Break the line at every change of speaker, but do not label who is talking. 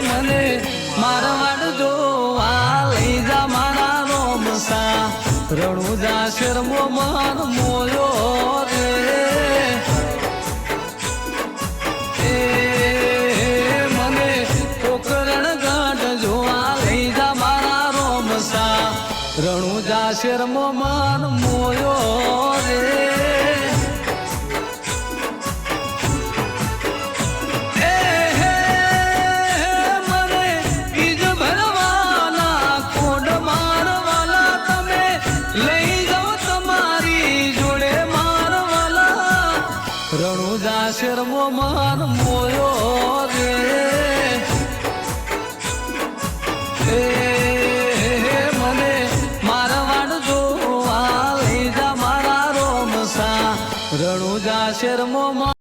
મને મારવાડ જોવા લઈ જા મારા રોમસા રણુજા શર્મો મન મોયો રે મને પોકરણ ગાંઠ જોવા લઈ જા મારા રોમસા રણુજા શર્મો મન મોયો રે રણુજા શર્મો મન મોયો રે